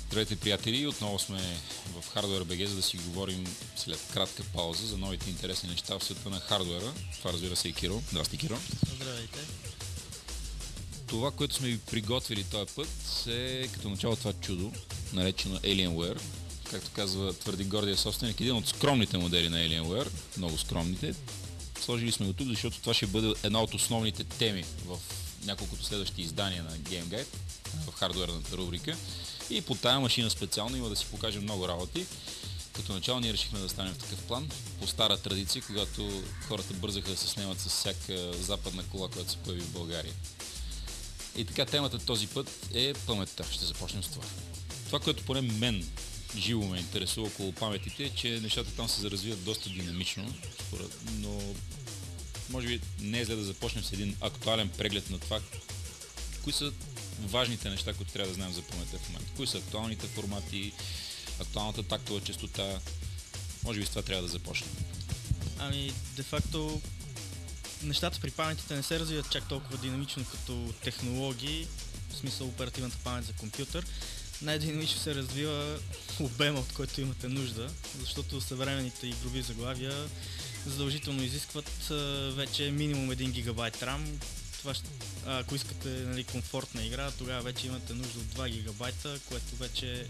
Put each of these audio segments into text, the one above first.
Здравейте, приятели! Отново сме в Hardware BG, за да си говорим след кратка пауза за новите интересни неща в света на хардуера. Това, разбира се, е Киро. Здрасти, Киро! Здравейте! Това, което сме ви приготвили този път, е като начало това чудо, наречено Alienware. Както казва твърди гордия собственик, един от скромните модели на Alienware, много скромните. Сложили сме го тук, защото това ще бъде една от основните теми в няколкото следващи издания на Game Guide, в хардуерната рубрика. И по тая машина специално има да си покажем много работи. Като начало ние решихме да станем в такъв план, по стара традиция, когато хората бързаха да се снимат с всяка западна кола, която се появи в България. И така, темата този път е паметта. Ще започнем с това. Това, което поне мен живо ме интересува около паметите, е, че нещата там се развиват доста динамично, но може би не е зле да започнем с един актуален преглед на това, кои са важните неща, които трябва да знаем за паметта в момента. Кои са актуалните формати, актуалната тактова честота. Може би с това трябва да започнем. Ами, де-факто, нещата при паметите не се развиват чак толкова динамично като технологии, в смисъл оперативната памет за компютър. Най-динамично се развива обема, от който имате нужда, защото съвременните игрови заглавия задължително изискват вече минимум 1 гигабайт RAM. Ако искате, нали, комфортна игра, тогава вече имате нужда от 2 гигабайта, което вече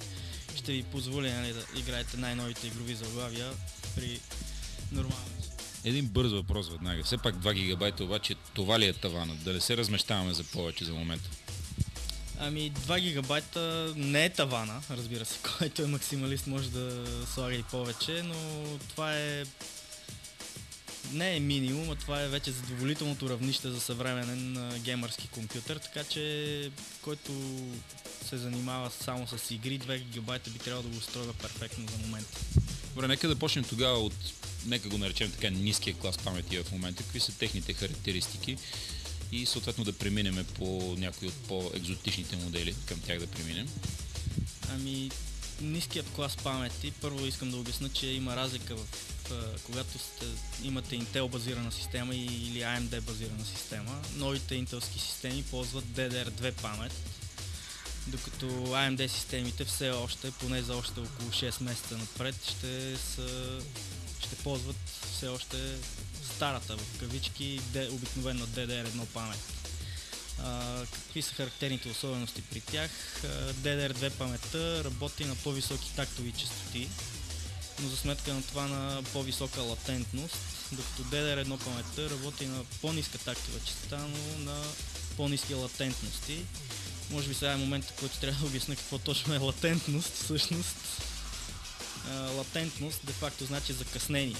ще ви позволи, нали, да играете най-новите игрови заглавия при нормални. Един бърз въпрос веднага. Все пак 2 гигабайта, обаче това ли е тавана? Да не се размещаваме за повече за момента? Ами 2 гигабайта не е тавана, разбира се, който е максималист може да слага и повече, но това не е минимум, а това е вече задоволителното равнище за съвременен геймърски компютър, така че който се занимава само с игри, 2 гигабайта би трябвало да го устройва перфектно за момента. Добре, нека да почнем тогава от, нека го наречем така, ниския клас памети в момента. Какви са техните характеристики и съответно да преминем по някои от по-екзотичните модели, към тях да преминем. Ами, ниският клас памети, първо искам да обясня, че има разлика когато имате Intel базирана система или AMD базирана система. Новите интелски системи ползват DDR2 памет, докато AMD системите все още, поне за още около 6 месеца напред, ще ползват все още старата, в кавички, обикновена DDR1 памет. Какви са характерните особености при тях? DDR2 паметта работи на по-високи тактови честоти, но за сметка на това на по-висока латентност, докато DDR1 паметта работи на по-ниска тактова честота, но на по-ниски латентности. Може би сега е момента, в който трябва да обясня какво точно е латентност. Всъщност, латентност де-факто значи закъснение.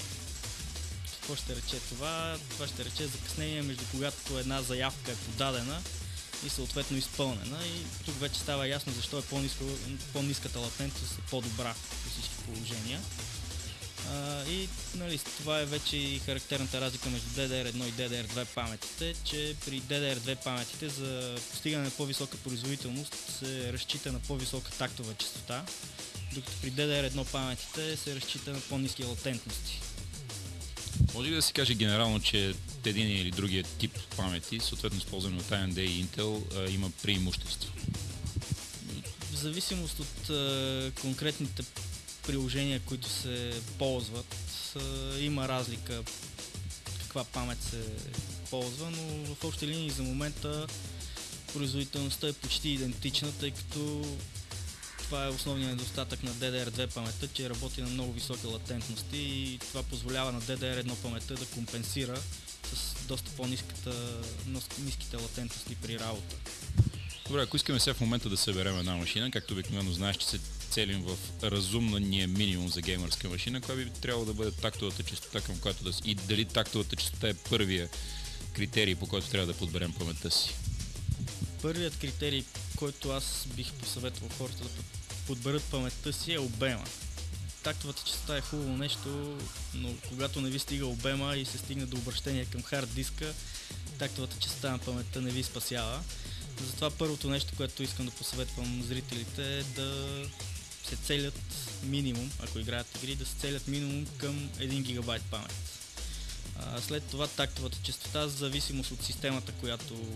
Какво ще рече това? Това ще рече закъснение между когато една заявка е подадена и съответно изпълнена, и тук вече става ясно защо е по-ниската латентност е по-добра по всички положения. И нали, това е вече и характерната разлика между DDR1 и DDR2 паметите, че при DDR2 паметите за постигане на по-висока производителност се разчита на по-висока тактова честота, докато при DDR1 паметите се разчита на по-ниски латентности. Може ли да се каже генерално, че един или другия тип памети, съответно използвани от AMD и Intel, има преимущество? В зависимост от конкретните приложения, които се ползват, има разлика каква памет се ползва, но в общи линии за момента производителността е почти идентична, тъй като това е основният недостатък на DDR2 паметта, че работи на много високи латентности и това позволява на DDR1 паметта да компенсира с доста по-ниските латентности при работа. Добре, ако искаме сега в момента да съберем една машина, както обикновено знаеш, че се целим в разумния минимум за геймърска машина, коя би трябвало да бъде тактовата честота, към която да си, и дали тактовата честота е първия критерий, по който трябва да подберем паметта си? Първият критерий, който аз бих посъветвал хората да подберат паметта си, е обема. Тактовата честота е хубаво нещо, но когато не ви стига обема и се стигне до обращение към хард диска, тактовата честота на паметта не ви спасява. Затова първото нещо, което искам да посъветвам зрителите, е да се целят минимум, ако играят игри, да се целят минимум към 1 гигабайт памет. След това тактовата честота, в зависимост от системата, която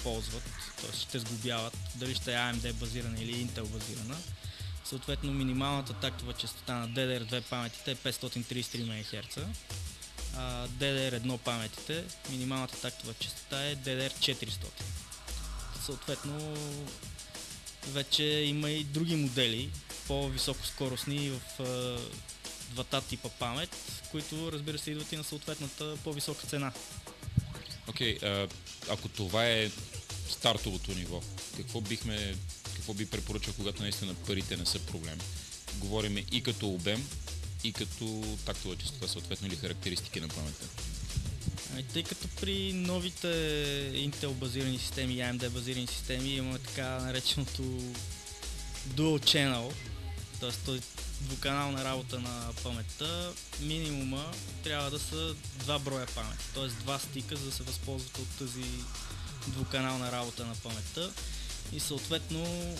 ползват. т.е. ще сглобяват, дали ще е AMD базирана или Intel базирана. Съответно минималната тактова честота на DDR2 паметите е 533 МHz, а DDR1 паметите, минималната тактова честота е DDR400. Съответно вече има и други модели, по-високоскоростни в двата типа памет, които разбира се идват и на съответната по-висока цена. Окей, ако това е стартовото ниво, какво би препоръчал, когато наистина парите не са проблем? Говорим и като обем, и като тактова честота, съответно, или характеристики на паметта. Тъй като при новите Intel базирани системи и AMD базирани системи имаме така нареченото Dual Channel, т.е. двуканална работа на паметта, минимума трябва да са 2 броя памет, т.е. 2 стика, за да се възползват от тази двуканална работа на паметта и съответно,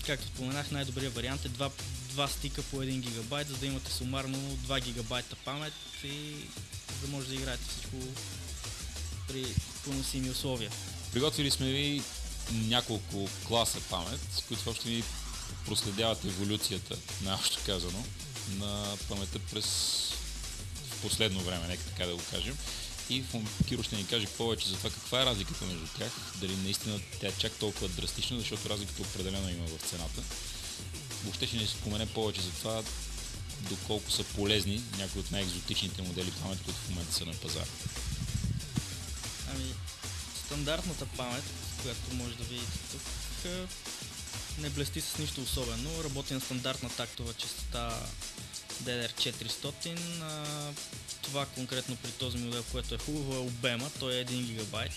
както споменах, най-добрият вариант е 2 стика по 1 гигабайт, за да имате сумарно 2 гигабайта памет и за да може да играете всичко при поносими условия. Приготвили сме ви няколко класа памет, с които още ви проследяват еволюцията, най-общо казано, на паметта през последно време, нека така да го кажем. И Киро ще ни каже повече за това каква е разликата между тях, дали наистина тя е чак толкова драстична, защото разликата определено има в цената. Въобще ще ни спомене повече за това, доколко са полезни някои от най-екзотичните модели памет, които в момента са на пазара. Стандартната памет, която може да видите тук, не блести с нищо особено. Работи на стандартна тактова честота DDR400. Това конкретно при този модел, което е хубаво, е обема, той е 1 гигабайт.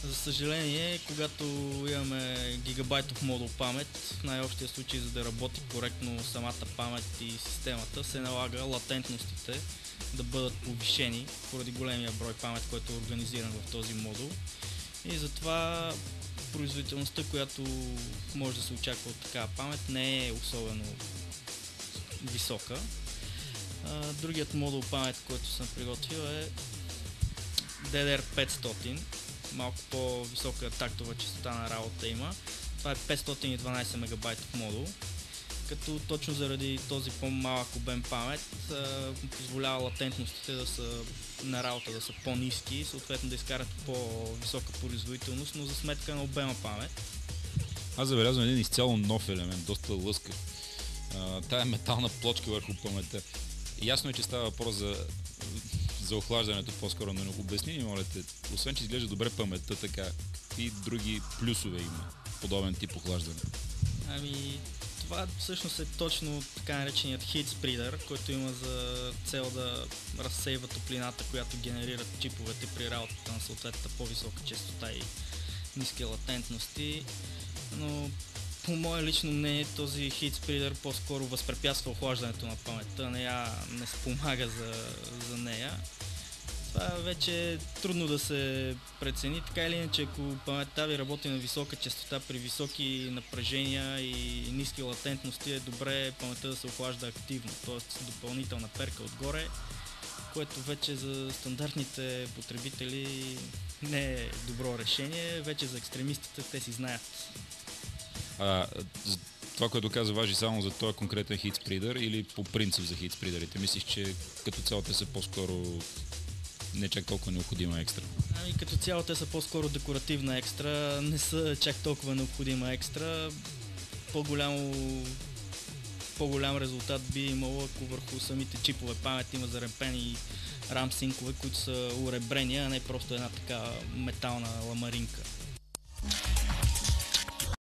За съжаление, когато имаме гигабайтов модул памет, в най-общия случай, за да работи коректно самата памет и системата, се налага латентностите да бъдат повишени поради големия брой памет, който е организиран в този модул. И затова производителността, която може да се очаква от такава памет, не е особено висока. Другият модул памет, който съм приготвил, е DDR500. Малко по-висока тактова честота на работа има. Това е 512 мегабайтов модул, като точно заради този по-малък обем памет позволява латентностите да са на работа да са по-ниски и съответно да изкарат по-висока производителност, но за сметка на обема памет. Аз забелязвам един изцяло нов елемент, доста лъскав. Тая метална плочка върху паметта. Ясно е, че става въпрос за охлаждането по-скоро, но не обясни ни, моля те, освен че изглежда добре паметта, така, какви други плюсове има подобен тип охлаждане? Това всъщност е точно така нареченият heat spreader, който има за цел да разсейва топлината, която генерират чиповете при работата на съответната по-висока честота и ниски латентности, но по мое лично мнение този heat spreader по-скоро възпрепятства охлаждането на паметта, не спомага за нея. Това вече е трудно да се прецени, така или иначе, ако паметта ви работи на висока честота при високи напрежения и ниски латентности, е добре паметта да се охлажда активно, т.е. допълнителна перка отгоре, което вече за стандартните потребители не е добро решение, вече за екстремистите те си знаят. Това, което каза, важи само за този конкретен heat spreader или по принцип за heat spreaderите? Мислиш, че като цяло те са по-скоро не чак толкова необходима екстра? Като цяло те са по-скоро декоративна екстра, не са чак толкова необходима екстра. По-голям резултат би имало, ако върху самите чипове памет има зарепени RAM синкове, които са уребрени, а не просто една така метална ламаринка.